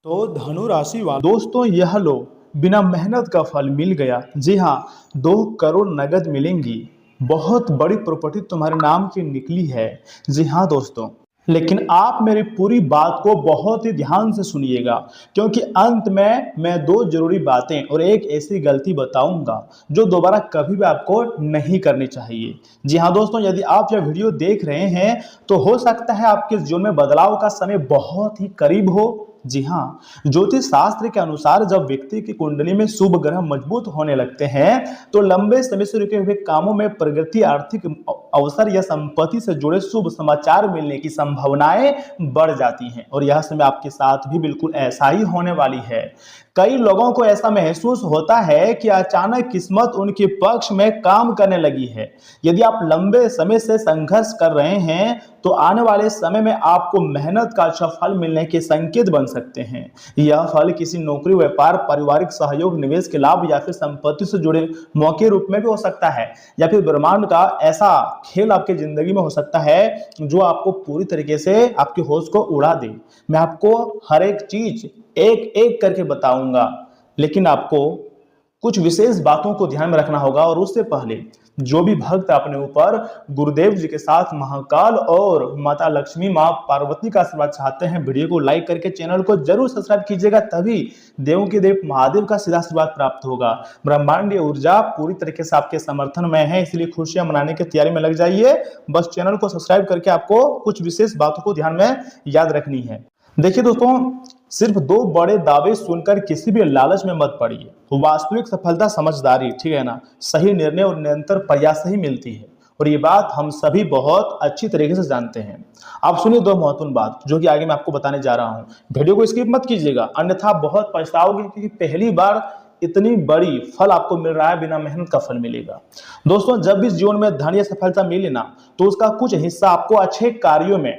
तो धनु राशि वाले दोस्तों, यह लो, बिना मेहनत का फल मिल गया। जी हाँ, 2 करोड़ नगद मिलेंगी। बहुत बड़ी प्रॉपर्टी तुम्हारे नाम की निकली है। जी हाँ दोस्तों, लेकिन आप मेरी पूरी बात को बहुत ही ध्यान से सुनिएगा, क्योंकि अंत में मैं 2 जरूरी बातें और एक ऐसी गलती बताऊंगा जो दोबारा कभी भी आपको नहीं करनी चाहिए। जी हाँ दोस्तों, यदि आप यह वीडियो देख रहे हैं तो हो सकता है आपके जीवन में बदलाव का समय बहुत ही करीब हो। जी हाँ, ज्योतिष शास्त्र के अनुसार जब व्यक्ति की कुंडली में शुभ ग्रह मजबूत होने लगते हैं तो लंबे समय से रुके हुए कामों में प्रगति, आर्थिक अवसर या संपत्ति से जुड़े शुभ समाचार मिलने की संभावनाएं बढ़ जाती हैं। और यह समय आपके साथ भी बिल्कुल ऐसा ही होने वाली है। कई लोगों को ऐसा महसूस होता है कि अचानक किस्मत उनके पक्ष में काम करने लगी है। यदि आप लंबे समय से संघर्ष कर रहे हैं तो आने वाले समय में आपको मेहनत का अच्छा फल मिलने के संकेत बन सकते हैं। यह फल किसी नौकरी, व्यापार, पारिवारिक सहयोग, निवेश के लाभ या फिर संपत्ति से जुड़े मौके रूप में भी हो सकता है, या फिर ब्रह्मांड का ऐसा खेल आपकी जिंदगी में हो सकता है जो आपको पूरी तरीके से आपके होश को उड़ा दे। मैं आपको हर एक चीज एक एक करके बताऊंगा, लेकिन आपको कुछ विशेष बातों को ध्यान में रखना होगा। और उससे पहले जो भी भक्त अपने ऊपर गुरुदेव जी के साथ महाकाल और माता लक्ष्मी, मां पार्वती का आशीर्वाद चाहते हैं, वीडियो को लाइक करके चैनल को जरूर सब्सक्राइब कीजिएगा, तभी देवों के देव महादेव का सीधा आशीर्वाद प्राप्त होगा। ब्रह्मांडीय ऊर्जा पूरी तरीके से आपके समर्थन में है, इसलिए खुशियां मनाने की तैयारी में लग जाइए। बस चैनल को सब्सक्राइब करके आपको कुछ विशेष बातों को ध्यान में याद रखनी है। देखिए दोस्तों, सिर्फ 2 बड़े दावे सुनकर किसी भी लालच में मत पड़िए। वास्तविक सफलता समझदारी, ठीक है ना, सही निर्णय और निरंतर प्रयास से ही मिलती है। और ये बात हम सभी बहुत अच्छी तरीके से जानते हैं। आप सुनिए 2 महत्वपूर्ण बात जो कि आगे मैं आपको बताने जा रहा हूँ। वीडियो को स्किप मत कीजिएगा, अन्यथा बहुत पछताओगे, क्योंकि पहली बार इतनी बड़ी फल आपको मिल रहा है, बिना मेहनत का फल मिलेगा। दोस्तों, जब भी जीवन में धन या सफलता मिले ना, तो उसका कुछ हिस्सा आपको अच्छे कार्यों में,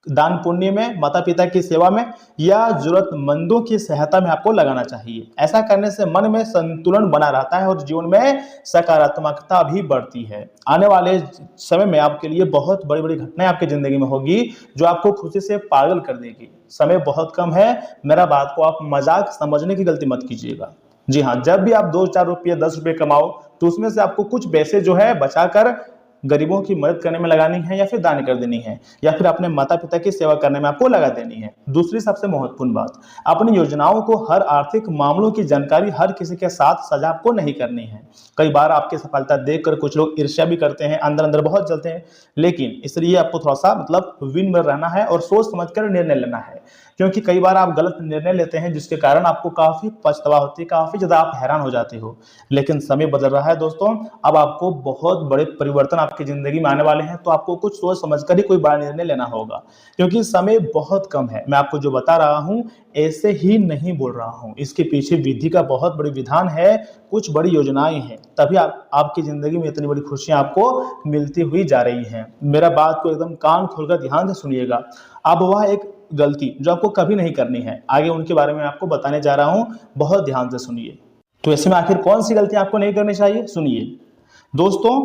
दान पुण्य में, माता पिता की सेवा में या जरूरतमंदों की सहायता में आपको लगाना चाहिए। ऐसा करने से मन में संतुलन बना रहता है और जीवन में सकारात्मकता भी बढ़ती है। आने वाले समय में आपके लिए बहुत बड़ी बड़ी घटनाएं आपकी जिंदगी में होगी जो आपको खुशी से पागल कर देगी। समय बहुत कम है, मेरा बात को आप मजाक समझने की गलती मत कीजिएगा। जी हाँ, जब भी आप 2-4 रुपये, 10 रुपये कमाओ तो उसमें से आपको कुछ पैसे जो है बचाकर गरीबों की मदद करने में लगानी है, या फिर दान कर देनी है, या फिर अपने माता पिता की सेवा करने में आपको लगा देनी है। दूसरी सबसे महत्वपूर्ण बात, अपनी योजनाओं को, हर आर्थिक मामलों की जानकारी हर किसी के साथ साझा आपको नहीं करनी है। कई बार आपकी सफलता देखकर कुछ लोग ईर्ष्या भी करते हैं, अंदर अंदर बहुत जलते हैं, लेकिन इसलिए आपको थोड़ा सा विन में रहना है और सोच समझकर निर्णय लेना है। क्योंकि कई बार आप गलत निर्णय लेते हैं जिसके कारण आपको काफी पछतावा होती है, काफी ज्यादा आप हैरान हो जाते हो। लेकिन समय बदल रहा है दोस्तों, अब आपको बहुत बड़े परिवर्तन आपकी जिंदगी में आने वाले हैं, तो आपको कुछ सोच समझकर ही कोई बड़ा निर्णय लेना होगा, क्योंकि समय बहुत कम है। मैं आपको जो बता रहा हूं ऐसे ही नहीं बोल रहा हूं, इसके पीछे विधि का बहुत बड़ी विधान है, कुछ बड़ी योजनाएं हैं, तभी आपकी जिंदगी में इतनी बड़ी खुशियां आपको मिलती हुई जा रही हैं। मेरा बात को एकदम कान खोलकर ध्यान से सुनिएगा। अब वह एक गलती जो आपको कभी नहीं करनी है, आगे उनके बारे में आपको बताने जा रहा हूं, बहुत ध्यान से सुनिए। तो ऐसे में आखिर कौन सी गलतियां आपको नहीं करनी चाहिए, सुनिए दोस्तों।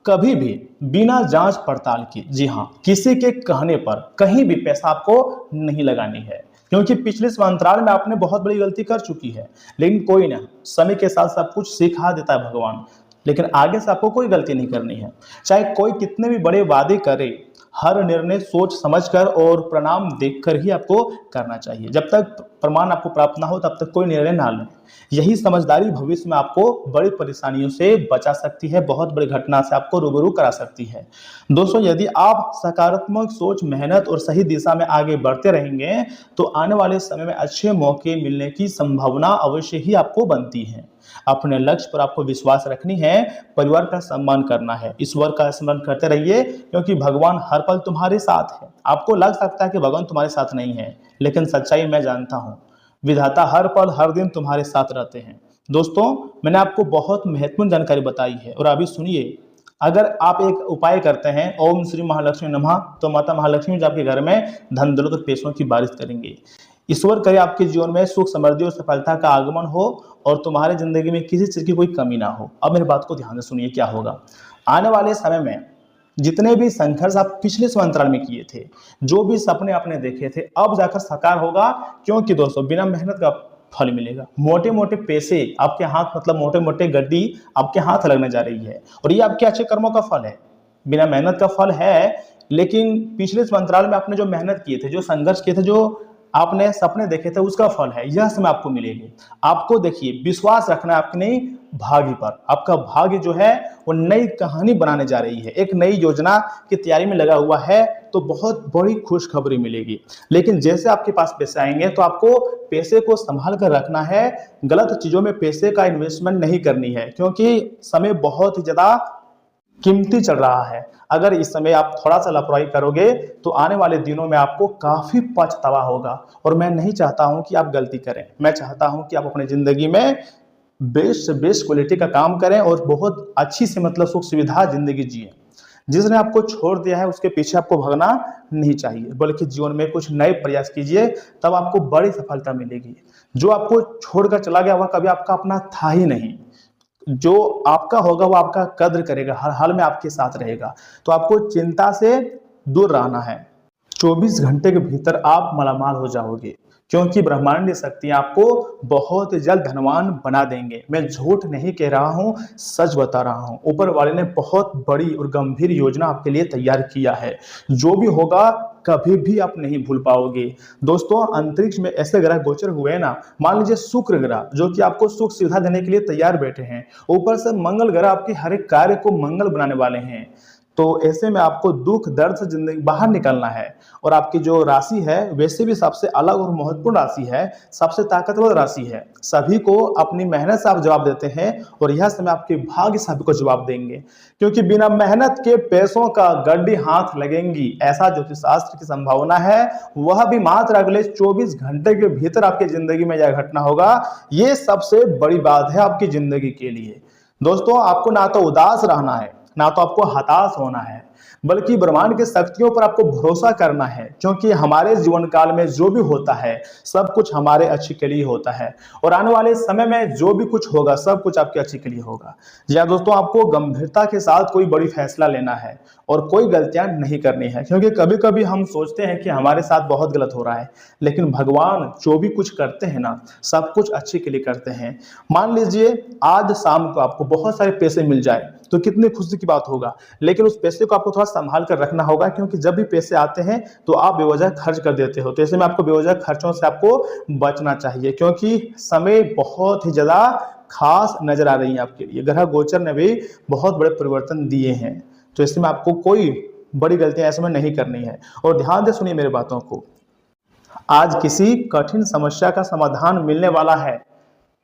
कभी भी बिना जांच पड़ताल के, जी हाँ, किसी के कहने पर कहीं भी पैसा आपको नहीं लगानी है, क्योंकि पिछले अंतराल में आपने बहुत बड़ी गलती कर चुकी है। लेकिन कोई ना, समय के साथ सब कुछ सिखा देता है भगवान, लेकिन आगे से आपको कोई गलती नहीं करनी है। चाहे कोई कितने भी बड़े वादे करे, हर निर्णय सोच समझकर और प्रणाम देखकर ही आपको करना चाहिए। जब तक प्रमाण आपको प्राप्त ना हो तब तक कोई निर्णय ना लें। यही समझदारी भविष्य में आपको बड़ी परेशानियों से बचा सकती है, बहुत बड़ी घटना से आपको रूबरू करा सकती है। दोस्तों, यदि आप सकारात्मक सोच, मेहनत और सही दिशा में आगे बढ़ते रहेंगे तो आने वाले समय में अच्छे मौके मिलने की संभावना अवश्य ही आपको बनती है। अपने लक्ष्य पर आपको विश्वास रखनी है, परिवार का सम्मान करना है, ईश्वर का स्मरण करते रहिए, क्योंकि भगवान हर पल तुम्हारे साथ है। आपको लग सकता है कि भगवान तुम्हारे साथ नहीं है, लेकिन सच्चाई मैं जानता हूं, विधाता हर पल हर दिन तुम्हारे साथ रहते हैं। दोस्तों, मैंने आपको बहुत महत्वपूर्ण जानकारी बताई है, और अभी सुनिए। अगर आप एक उपाय करते हैं, ओम श्री महालक्ष्मी नमः, तो माता महालक्ष्मी जो आपके घर में धन दौलत और पैसों की बारिश करेंगे। ईश्वर करे आपके जीवन में सुख, समृद्धि और सफलता का आगमन हो, और तुम्हारे जिंदगी में किसी चीज की कोई कमी ना हो। अब मेरी बात को ध्यान से सुनिए, क्या होगा आने वाले समय में। जितने भी संघर्ष आप पिछले अंतराल में किए थे, जो भी सपने आपने देखे थे, अब जाकर साकार होगा। क्योंकि दोस्तों बिना मेहनत का फल मिलेगा। मोटे मोटे पैसे आपके हाथ, मतलब मोटे मोटे गड्डी आपके हाथ लगने जा रही है, और ये आपके अच्छे कर्मों का फल है, बिना मेहनत का फल है। लेकिन पिछले अंतराल में आपने जो मेहनत किए थे, जो संघर्ष किए थे, जो आपने सपने देखे थे, उसका फल है, यह समय आपको मिलेगी। आपको देखिए विश्वास रखना है आपकी नई भाग्य पर। आपका भाग्य जो है वो नई कहानी बनाने जा रही है, एक नई योजना की तैयारी में लगा हुआ है, तो बहुत बड़ी खुशखबरी मिलेगी। लेकिन जैसे आपके पास पैसे आएंगे तो आपको पैसे को संभाल कर रखना है, गलत चीजों में पैसे का इन्वेस्टमेंट नहीं करनी है, क्योंकि समय बहुत ही ज्यादा कीमती चल रहा है। अगर इस समय आप थोड़ा सा लापरवाही करोगे तो आने वाले दिनों में आपको काफी पछतावा होगा, और मैं नहीं चाहता हूं कि आप गलती करें। मैं चाहता हूं कि आप अपनी जिंदगी में बेस्ट से बेस्ट क्वालिटी का काम करें और बहुत अच्छी से, मतलब सुख सुविधा जिंदगी जिए। जिसने आपको छोड़ दिया है उसके पीछे आपको भागना नहीं चाहिए, बल्कि जीवन में कुछ नए प्रयास कीजिए, तब आपको बड़ी सफलता मिलेगी। जो आपको छोड़कर चला गया वह कभी आपका अपना था ही नहीं। जो आपका होगा वो आपका कद्र करेगा, हर हाल में आपके साथ रहेगा। तो आपको चिंता से दूर रहना है। 24 घंटे के भीतर आप मालामाल हो जाओगे, क्योंकि ब्रह्मांडीय शक्तियां आपको बहुत जल्द धनवान बना देंगे। मैं झूठ नहीं कह रहा हूं, सच बता रहा हूं। ऊपर वाले ने बहुत बड़ी और गंभीर योजना आपके लिए तैयार किया है। जो भी होगा कभी भी आप नहीं भूल पाओगे। दोस्तों अंतरिक्ष में ऐसे ग्रह गोचर हुए ना, मान लीजिए शुक्र ग्रह जो कि आपको सुख सुविधा देने के लिए तैयार बैठे हैं, ऊपर से मंगल ग्रह आपके हर एक कार्य को मंगल बनाने वाले हैं। तो ऐसे में आपको दुख दर्द से जिंदगी बाहर निकलना है। और आपकी जो राशि है वैसे भी सबसे अलग और महत्वपूर्ण राशि है, सबसे ताकतवर राशि है। सभी को अपनी मेहनत से आप जवाब देते हैं, और यह समय आपके भाग्य सभी को जवाब देंगे, क्योंकि बिना मेहनत के पैसों का गड्डी हाथ लगेंगी, ऐसा ज्योतिष शास्त्र की संभावना है। वह भी मात्र अगले 24 घंटे के भीतर आपकी जिंदगी में यह घटना होगा। ये सबसे बड़ी बात है आपकी जिंदगी के लिए। दोस्तों आपको ना तो उदास रहना है, ना तो आपको हताश होना है, बल्कि ब्रह्मांड की शक्तियों पर आपको भरोसा करना है, क्योंकि हमारे जीवन काल में जो भी होता है सब कुछ हमारे अच्छे के लिए होता है, और आने वाले समय में जो भी कुछ होगा सब कुछ आपके अच्छे के लिए होगा। जी हाँ दोस्तों, आपको गंभीरता के साथ कोई बड़ी फैसला लेना है और कोई गलतियां नहीं करनी है, क्योंकि कभी कभी हम सोचते हैं कि हमारे साथ बहुत गलत हो रहा है, लेकिन भगवान जो भी कुछ करते हैं ना सब कुछ अच्छे के लिए करते हैं। मान लीजिए आज शाम को आपको बहुत सारे पैसे मिल जाए तो कितनी खुशी की बात होगा, लेकिन उस पैसे को आपको थोड़ा संभाल कर रखना होगा, क्योंकि जब भी पैसे आते हैं तो आप बेवजह खर्च कर देते हो। तो ऐसे में आपको बेवजह खर्चों से आपको बचना चाहिए, क्योंकि समय बहुत ही ज्यादा खास नजर आ रही है आपके लिए। ग्रह गोचर ने भी बहुत बड़े परिवर्तन दिए हैं, तो इसमें आपको कोई बड़ी गलतियां ऐसे में नहीं करनी है। और ध्यान से सुनिए मेरी बातों को, आज किसी कठिन समस्या का समाधान मिलने वाला है।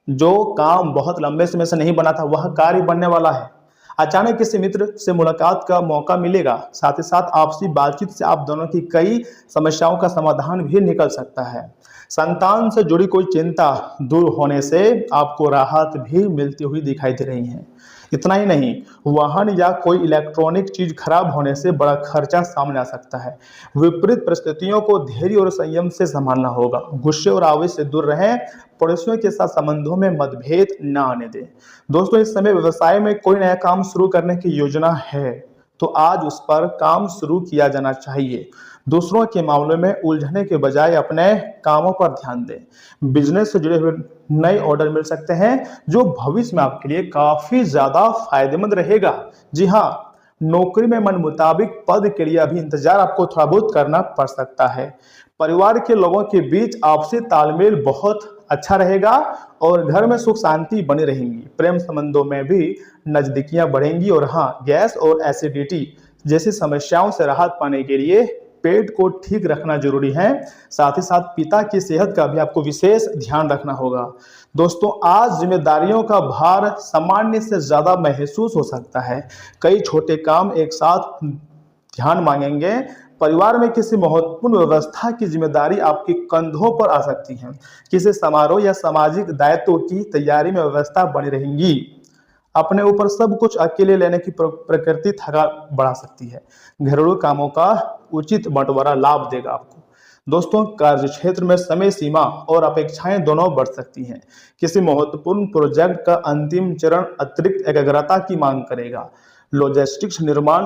जो काम बहुत लंबे समय से नहीं बना था वह कार्य बनने वाला है। अचानक किसी मित्र से मुलाकात का मौका मिलेगा, साथ ही साथ आपसी बातचीत से आप दोनों की कई समस्याओं का समाधान भी निकल सकता है। संतान से जुड़ी कोई चिंता दूर होने से आपको राहत भी मिलती हुई दिखाई दे रही है। इतना ही नहीं, वाहन या कोई इलेक्ट्रॉनिक चीज खराब होने से बड़ा खर्चा सामने आ सकता है। विपरीत परिस्थितियों को धैर्य और संयम से संभालना होगा। गुस्से और आवेश से दूर रहें, पड़ोसियों के साथ संबंधों में मतभेद न आने दें। दोस्तों इस समय व्यवसाय में कोई नया काम शुरू करने की योजना है तो आज उस पर काम शुरू किया जाना चाहिए। दूसरों के मामलों में उलझने के बजाय अपने कामों पर ध्यान दें। बिजनेस से जुड़े हुए नए ऑर्डर मिल सकते हैं जो भविष्य में आपके लिए काफी ज्यादा फायदेमंद रहेगा। जी हाँ, नौकरी में मन मुताबिक पद के लिए अभी इंतजार आपको थोड़ा बहुत करना पड़ सकता है। परिवार के लोगों के बीच आपसी तालमेल बहुत अच्छा रहेगा और घर में सुख शांति बनी रहेंगी। प्रेम संबंधों में भी नजदीकियां बढ़ेंगी। और हाँ, गैस और एसिडिटी जैसी समस्याओं से राहत पाने के लिए पेट को ठीक रखना जरूरी है। साथ ही साथ पिता की सेहत का भी आपको विशेष ध्यान रखना होगा। दोस्तों आज जिम्मेदारियों का भार सामान्य से ज्यादा महसूस हो सकता है। कई छोटे काम एक साथ ध्यान मांगेंगे। परिवार में किसी महत्वपूर्ण व्यवस्था की जिम्मेदारी आपके कंधों पर आ सकती है। किसी समारोह या सामाजिक दायित्व की तैयारी में व्यवस्था बनी रहेंगी। अपने ऊपर सब कुछ अकेले लेने की प्रकृति थकान बढ़ा सकती है। घरेलू कामों का उचित बंटवारा लाभ देगा आपको। दोस्तों कार्य क्षेत्र में समय सीमा और अपेक्षाएं दोनों बढ़ सकती हैं। किसी महत्वपूर्ण प्रोजेक्ट का अंतिम चरण अतिरिक्त एकाग्रता की मांग करेगा। लॉजिस्टिक्स, निर्माण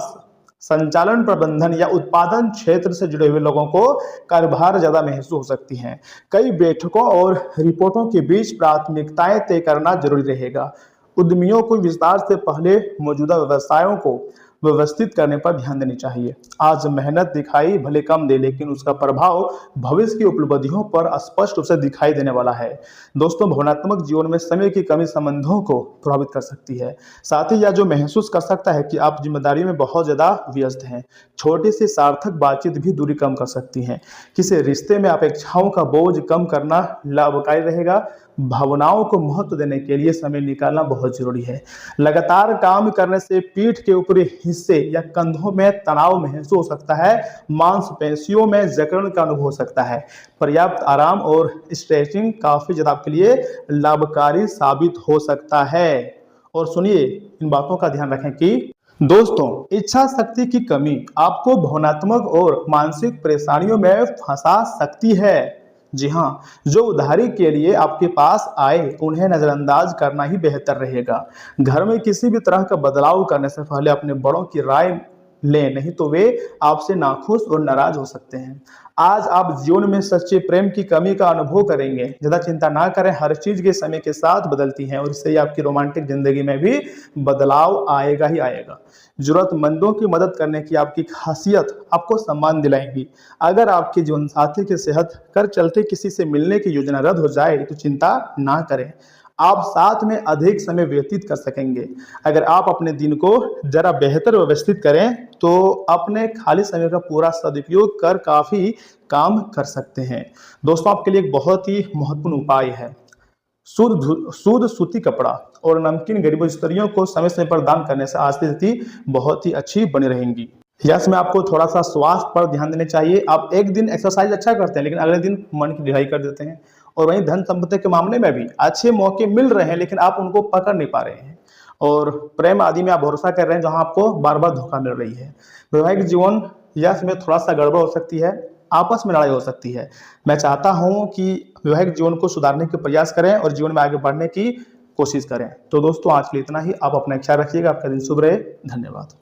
संचालन प्रबंधन या उत्पादन क्षेत्र से जुड़े हुए लोगों को कार्यभार ज्यादा महसूस हो सकती हैं। कई बैठकों और रिपोर्टों के बीच प्राथमिकताएं तय करना जरूरी रहेगा। उद्यमियों को विस्तार से पहले मौजूदा व्यवसायों को व्यवस्थित करने पर ध्यान देनी चाहिए। आज मेहनत दिखाई भले कम दे, लेकिन उसका प्रभाव भविष्य की उपलब्धियों पर स्पष्ट रूप से दिखाई देने वाला है। दोस्तों, भावनात्मक जीवन में समय की कमी संबंधों को प्रभावित कर सकती है। साथ ही यह जो महसूस कर सकता है कि आप जिम्मेदारी में बहुत ज्यादा व्यस्त हैं। छोटी सी सार्थक बातचीत भी दूरी कम कर सकती है। किसी रिश्ते में अपेक्षाओं का बोझ कम करना लाभकारी रहेगा। भावनाओं को महत्व देने के लिए समय निकालना बहुत जरूरी है। लगातार काम करने से पीठ के ऊपरी हिस्से या कंधों में तनाव महसूस हो सकता है। मांसपेशियों में जकड़न का अनुभव हो सकता है। पर्याप्त आराम और स्ट्रेचिंग काफी ज्यादा आपके लिए लाभकारी साबित हो सकता है। और सुनिए, इन बातों का ध्यान रखें कि दोस्तों, इच्छा शक्ति की कमी आपको भावनात्मक और मानसिक परेशानियों में फंसा सकती है। जी हाँ, जो उधारी के लिए आपके पास आए उन्हें नजरअंदाज करना ही बेहतर रहेगा। घर में किसी भी तरह का बदलाव करने से पहले अपने बड़ों की राय लें, नहीं तो वे आपसे नाखुश और नाराज हो सकते हैं। आज आप जीवन में सच्चे प्रेम की कमी का अनुभव करेंगे। ज्यादा चिंता ना करें, हर चीज के समय के साथ बदलती है और इससे आपकी रोमांटिक जिंदगी में भी बदलाव आएगा ही आएगा। जरूरतमंदों की मदद करने की आपकी खासियत आपको सम्मान दिलाएगी। अगर आपके जीवन साथी की सेहत कर चलते किसी से मिलने की योजना रद्द हो जाए तो चिंता ना करें, आप साथ में अधिक समय व्यतीत कर सकेंगे। अगर आप अपने दिन को जरा बेहतर व्यवस्थित करें तो अपने खाली समय का पूरा सदुपयोग कर काफी काम कर सकते हैं। दोस्तों, आपके लिए एक बहुत ही महत्वपूर्ण उपाय है। शुद्ध सूती कपड़ा और नमकीन गरीब स्त्रियों को समय समय पर दान करने से आर्थिक स्थिति बहुत ही अच्छी बनी रहेंगी। यस, में आपको थोड़ा सा स्वास्थ्य पर ध्यान देना चाहिए। आप एक दिन एक्सरसाइज अच्छा करते हैं लेकिन अगले दिन मन की ढिलाई कर देते हैं। और वहीं धन संपत्ति के मामले में भी अच्छे मौके मिल रहे हैं लेकिन आप उनको पकड़ नहीं पा रहे हैं। और प्रेम आदि में आप भरोसा कर रहे हैं जहां आपको बार बार धोखा मिल रही है। वैवाहिक जीवन यस में थोड़ा सा गड़बड़ हो सकती है, आपस में लड़ाई हो सकती है। मैं चाहता हूं कि वैवाहिक जीवन को सुधारने के प्रयास करें और जीवन में आगे बढ़ने की कोशिश करें। तो दोस्तों, आज के लिए इतना ही। आप अपना ख्याल रखिएगा। आपका दिन शुभ रहे। धन्यवाद।